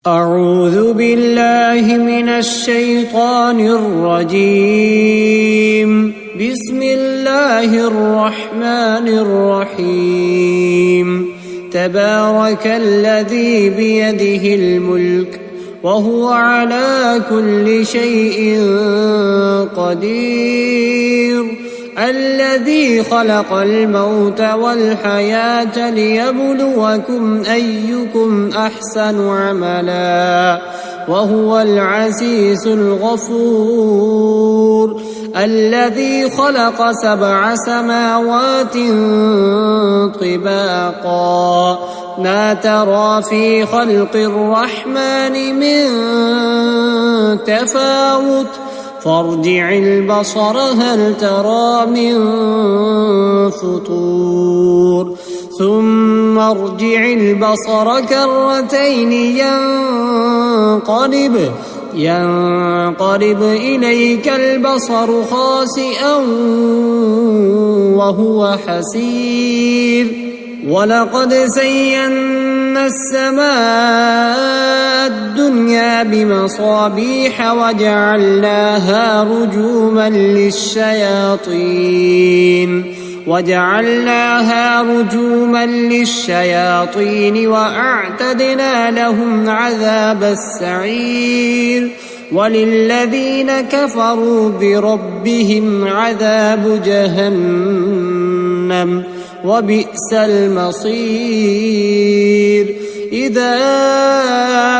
أعوذ بالله من الشيطان الرجيم. بسم الله الرحمن الرحيم. تبارك الذي بيده الملك وهو على كل شيء قدير. الذي خلق الموت والحياة ليبلوكم أيكم أحسن عملا وهو العزيز الغفور. الذي خلق 7 سماوات طباقا ما ترى في خلق الرحمن من تفاوت فارجع البصر هل ترى من فطور ثم ارجع البصر كرتين ينقلب إليك البصر خاسئا وهو حسير. ولقد زينا السماء الدنيا بمصابيح وجعلناها رجوما للشياطين وأعتدنا لهم عذاب السعير. وللذين كفروا بربهم عذاب جهنم وبئس المصير. إذا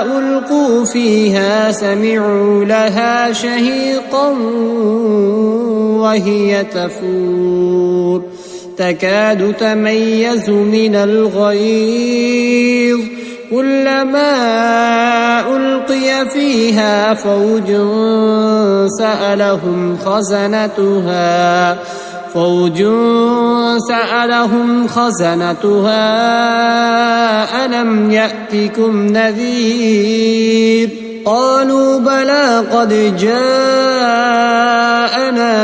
ألقوا فيها سمعوا لها شهيقا وهي تفور تكاد تميز من الغيظ كلما ألقي فيها فوج سألهم خزنتها ألم يأتكم نذير قالوا بلى قد جاءنا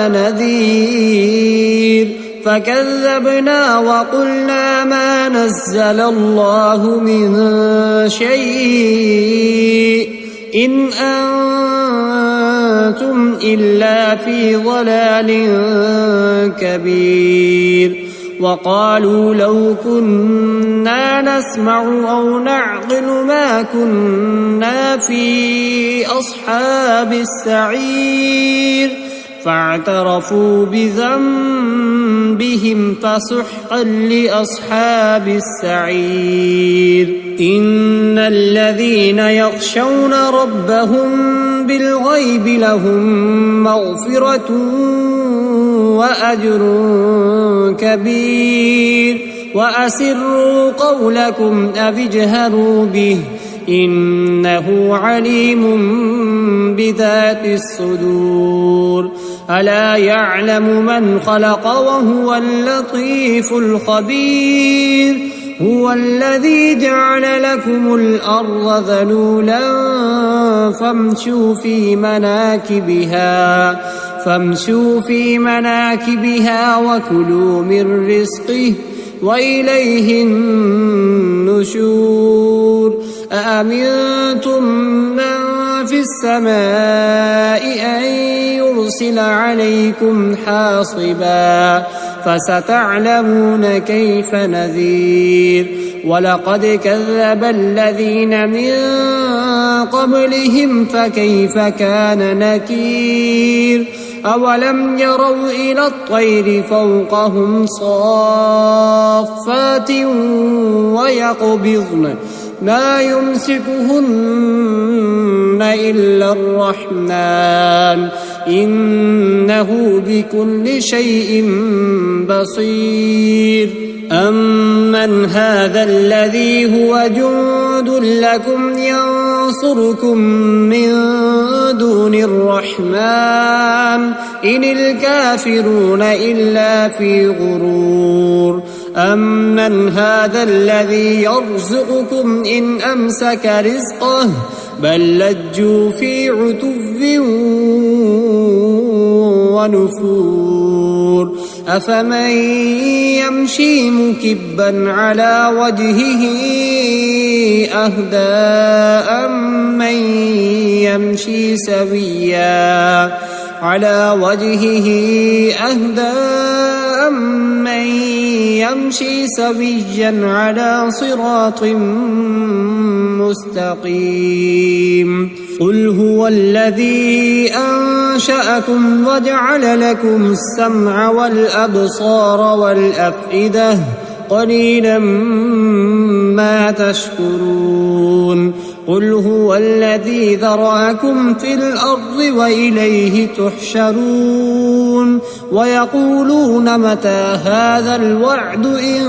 نذير فكذبنا وقلنا ما نزل الله من شيء إن أنتم إلا في ضلال كبير. وقالوا لو كنا نسمع أو نعقل ما كنا في أصحاب السعير فاعترفوا بذنبهم فسحقا لأصحاب السعير. إن الذين يخشون ربهم بالغيب لهم مغفرة وأجر كبير. وأسروا قولكم أو اجهروا به إنه عليم بذات الصدور. ألا يعلم من خلق وهو اللطيف الخبير. هو الذي جعل لكم الأرض ذلولا فامشوا في مناكبها وكلوا من رزقه وإليه النشور. أأمنتم من في السماء أن يرسل عليكم حاصبا فستعلمون كيف نذير. ولقد كذب الذين من قبلهم فكيف كان نكير. أولم يروا إلى الطير فوقهم صافات ويقبضن ما يمسكهن إلا الرحمن إنه بكل شيء بصير. أمن هذا الذي هو جند لكم ينصركم من دون الرحمن إن الكافرون إلا في غرور. أمن هذا الذي يرزقكم إن أمسك رزقه بل لجوا في عتو ونفور. أفمن يمشي مكبا على وجهه أهدى أمن يمشي سويا على صراط مستقيم قل هو الذي أنشأكم وجعل لكم السمع والأبصار والأفئدة قليلا ما تشكرون قل هو الذي ذرأكم في الأرض وإليه تحشرون ويقولون متى هذا الوعد إن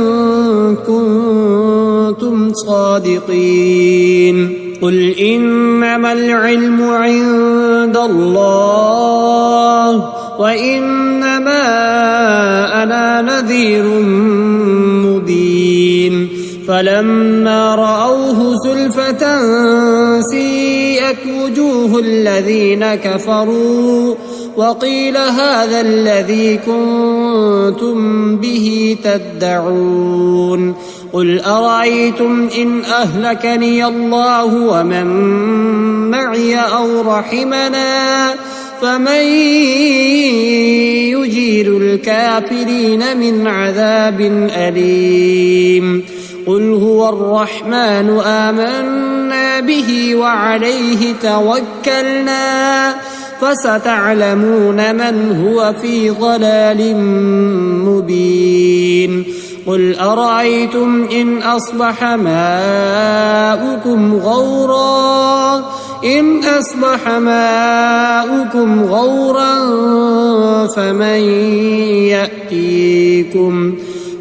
كنتم صادقين قل إنما العلم عند الله وإنما أنا نذير مبين فلما رأوه زلفة سيئت وجوه الذين كفروا وقيل هذا الذي كنتم به تدعون قل أرأيتم إن أهلكني الله ومن معي أو رحمنا فمن يجير الكافرين من عذاب أليم قل هو الرحمن آمنا به وعليه توكلنا فستعلمون من هو في ضلال مبين قل أرأيتم إن أصبح ماؤكم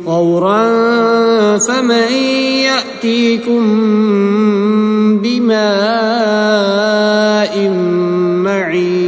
غورا فمن يأتيكم بماء معين